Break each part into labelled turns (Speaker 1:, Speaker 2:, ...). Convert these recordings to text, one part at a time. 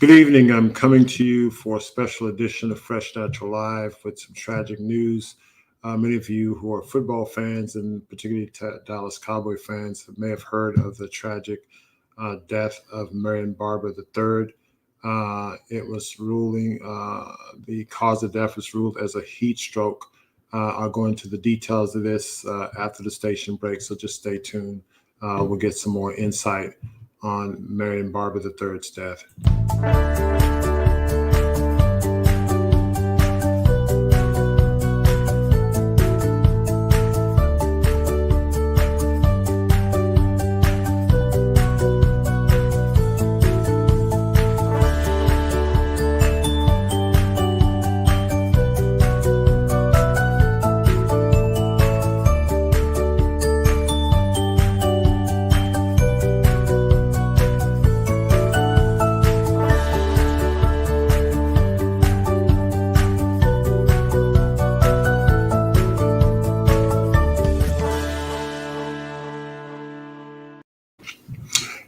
Speaker 1: Good evening. I'm coming to you for a special edition of Fresh Natural Live with some tragic news. Many of you who are football fans and particularly Dallas Cowboy fans may have heard of the tragic death of Marion Barber III. It was the cause of death was ruled as a heat stroke. I'll go into the details of this after the station break, so just stay tuned. We'll get some more insight on Marion Barber III's death.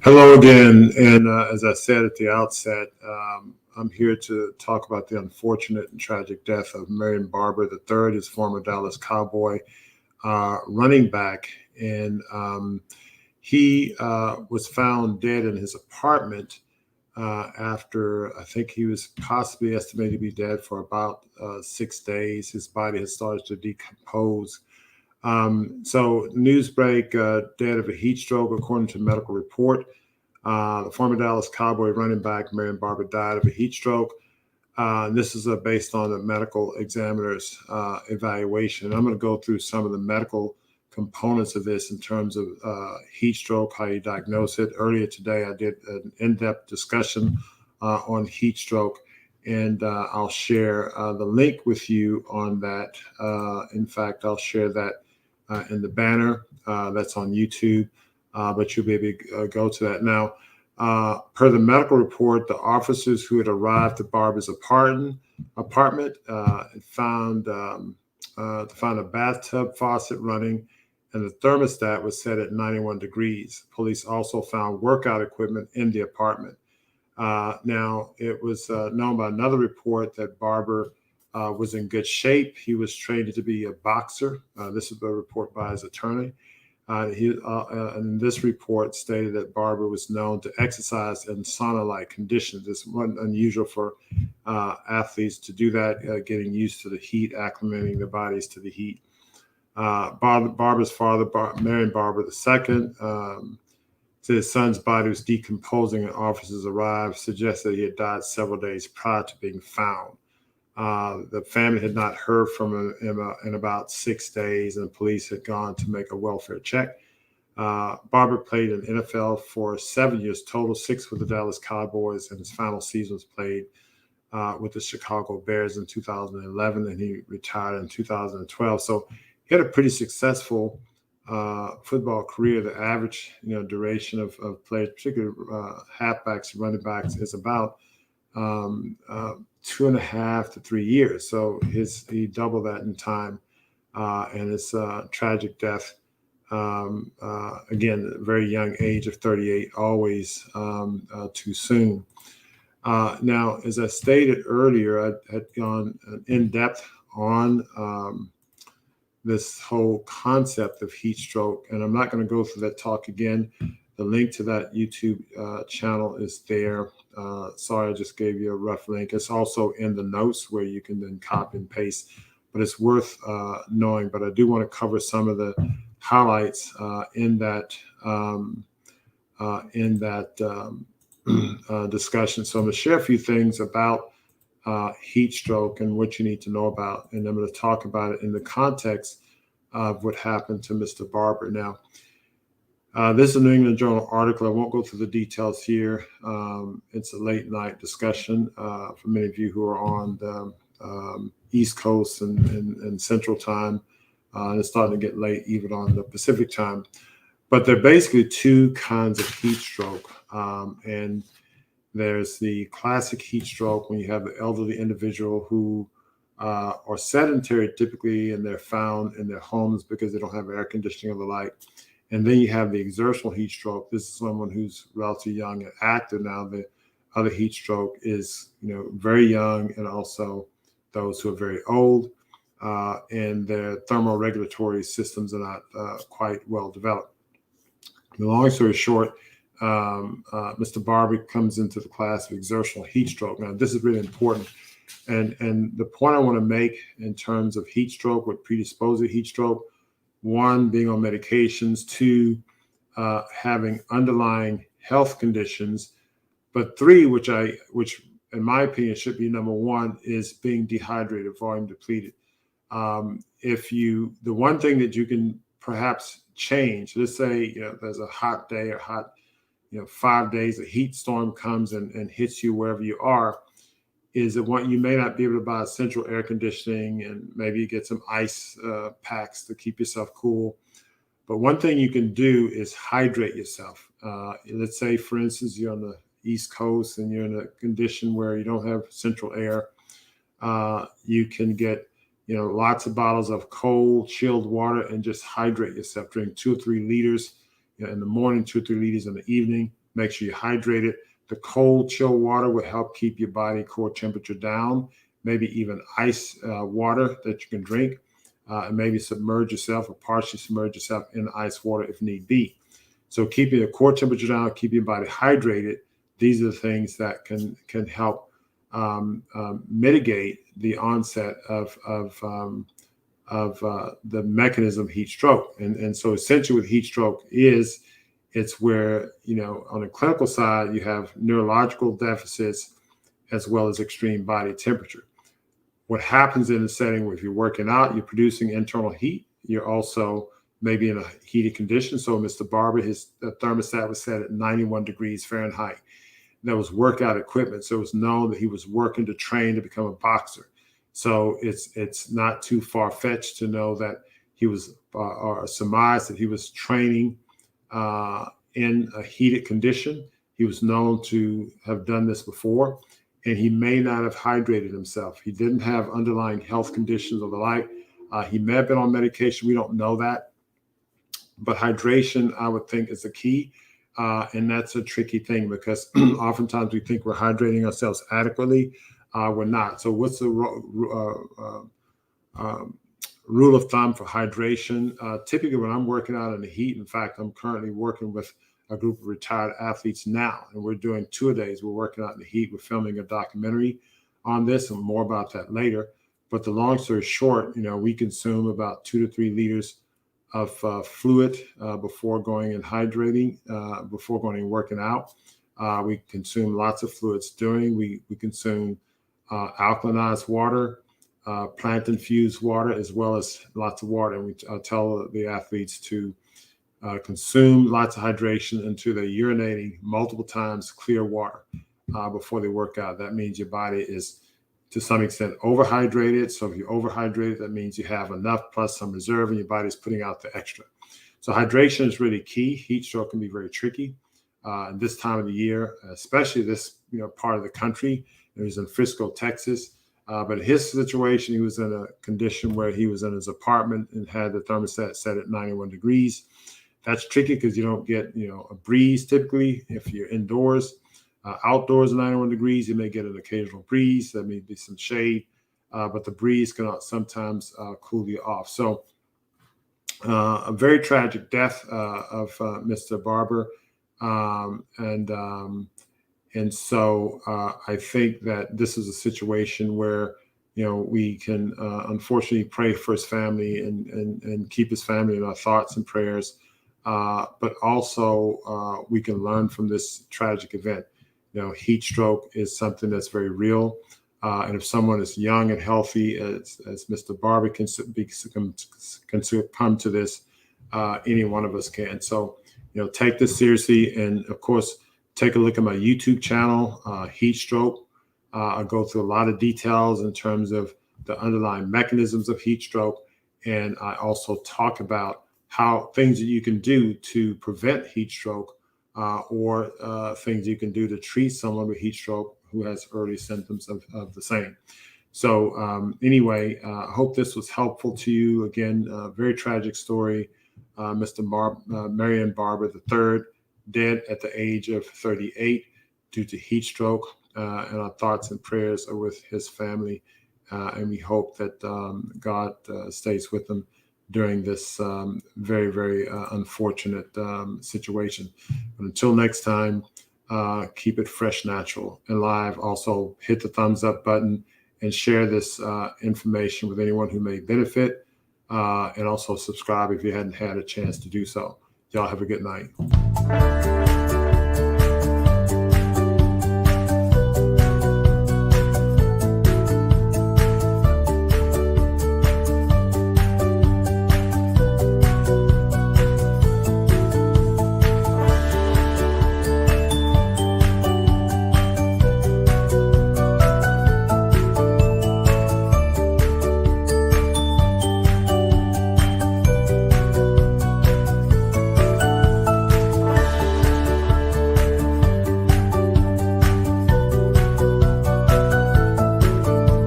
Speaker 1: Hello again, and as I said at the outset, I'm here to talk about the unfortunate and tragic death of Marion Barber III, his former Dallas Cowboy running back, and he was found dead in his apartment after I think he was possibly estimated to be dead for about 6 days. His body had started to decompose. So news break, dead of a heat stroke, according to medical report. The former Dallas Cowboy running back, Marion Barber, died of a heat stroke. This is based on the medical examiner's evaluation. I'm going to go through some of the medical components of this in terms of heat stroke, how you diagnose it. Earlier today, I did an in-depth discussion on heat stroke, and I'll share the link with you on that. In fact, I'll share that in the banner that's on YouTube, but you'll be able to go to that. Now, per the medical report, the officers who had arrived at Barber's apartment found a bathtub faucet running, and the thermostat was set at 91 degrees. Police also found workout equipment in the apartment. Now, it was known by another report that Barber was in good shape. He was trained to be a boxer. This is a report by his attorney. And this report stated that Barber was known to exercise in sauna-like conditions. This wasn't unusual for athletes to do that, getting used to the heat, acclimating their bodies to the heat. Barber's father, Marion Barber II, said his son's body was decomposing and officers arrived, suggested he had died several days prior to being found. The family had not heard from him in about 6 days, and the police had gone to make a welfare check. Barber played in NFL for 7 years total, 6 with the Dallas Cowboys, and his final season was played with the Chicago Bears in 2011, and he retired in 2012. So he had a pretty successful football career. The average duration of play, particularly halfbacks and running backs, is about 2.5 to 3 years. So he doubled that in time, and his tragic death, again, a very young age of 38, always too soon. Now, as I stated earlier, I had gone in depth on this whole concept of heat stroke, and I'm not going to go through that talk again. The link to that YouTube channel is there. Sorry, I just gave you a rough link. It's also in the notes where you can then copy and paste, but it's worth knowing. But I do want to cover some of the highlights in that discussion. So I'm going to share a few things about heat stroke and what you need to know about, and I'm going to talk about it in the context of what happened to Mr. Barber. Now, this is a New England Journal article. I won't go through the details here. It's a late night discussion for many of you who are on the East Coast and Central Time. It's starting to get late even on the Pacific Time. But there are basically two kinds of heat stroke. And there's the classic heat stroke when you have the elderly individual who are sedentary typically, and they're found in their homes because they don't have air conditioning or the like. And then you have the exertional heat stroke. This is someone who's relatively young and active now. The other heat stroke is, very young, and also those who are very old, and their thermoregulatory systems are not quite well developed. The long story short, Mr. Barber comes into the class of exertional heat stroke. Now, this is really important. And the point I want to make in terms of heat stroke, what predisposes to heat stroke: one, being on medications; two, having underlying health conditions; but three, which in my opinion should be number one, is being dehydrated, volume depleted. The one thing that you can perhaps change, let's say, there's a hot day or hot, 5 days, a heat storm comes and hits you wherever you are, is that you may not be able to buy central air conditioning, and maybe you get some ice packs to keep yourself cool. But one thing you can do is hydrate yourself. Let's say, for instance, you're on the East Coast and you're in a condition where you don't have central air. You can get, lots of bottles of cold, chilled water and just hydrate yourself. Drink 2 or 3 liters in the morning, 2 or 3 liters in the evening. Make sure you hydrate it. The cold, chilled water will help keep your body core temperature down. Maybe even ice water that you can drink, and maybe submerge yourself or partially submerge yourself in ice water if need be. So keeping the core temperature down, keeping your body hydrated, these are the things that can help mitigate the onset of the mechanism of heat stroke. And so essentially with heat stroke it's where, on the clinical side, you have neurological deficits as well as extreme body temperature. What happens in the setting where if you're working out, you're producing internal heat, you're also maybe in a heated condition. So Mr. Barber, his thermostat was set at 91 degrees Fahrenheit. That was workout equipment. So it was known that he was working to train to become a boxer. So it's not too far-fetched to know that he was, or surmise that he was training in a heated condition. He was known to have done this before, and he may not have hydrated himself. He didn't have underlying health conditions or the like. He may have been on medication. We don't know that. But hydration, I would think, is the key. And that's a tricky thing because oftentimes we think we're hydrating ourselves adequately. We're not. So what's the rule of thumb for hydration? Typically when I'm working out in the heat, in fact, I'm currently working with a group of retired athletes now, and we're doing 2-a-days. We're working out in the heat. We're filming a documentary on this, and more about that later. But the long story short, we consume about 2 to 3 liters of fluid before going and hydrating, before going and working out. We consume lots of fluids during. We consume alkalinized water, plant-infused water, as well as lots of water. And we tell the athletes to consume lots of hydration until they're urinating multiple times clear water before they work out. That means your body is, to some extent, overhydrated. So if you're overhydrated, that means you have enough plus some reserve and your body's putting out the extra. So hydration is really key. Heat stroke can be very tricky this time of the year, especially this part of the country. He was in Frisco, Texas. But in his situation, he was in a condition where he was in his apartment and had the thermostat set at 91 degrees. That's tricky because you don't get a breeze typically if you're indoors. Outdoors at 91 degrees, you may get an occasional breeze. There may be some shade, but the breeze can sometimes cool you off. So a very tragic death of Mr. Barber. And so I think that this is a situation where, we can unfortunately pray for his family and keep his family in our thoughts and prayers. But also we can learn from this tragic event. Heat stroke is something that's very real. And if someone is young and healthy, as Mr. Barber can come to this, any one of us can. So, take this seriously. And of course, take a look at my YouTube channel, Heat Stroke. I go through a lot of details in terms of the underlying mechanisms of heat stroke. And I also talk about how things that you can do to prevent heat stroke or things you can do to treat someone with heat stroke who has early symptoms of the same. So anyway, I hope this was helpful to you. Again, very tragic story. Mr. Marion Barber III, dead at the age of 38. due to heat stroke. And our thoughts and prayers are with his family. And we hope that God stays with them during this very, very unfortunate situation. But until next time, keep it fresh, natural, and live. Also, hit the thumbs up button and share this information with anyone who may benefit. And also subscribe if you hadn't had a chance to do so. Y'all have a good night.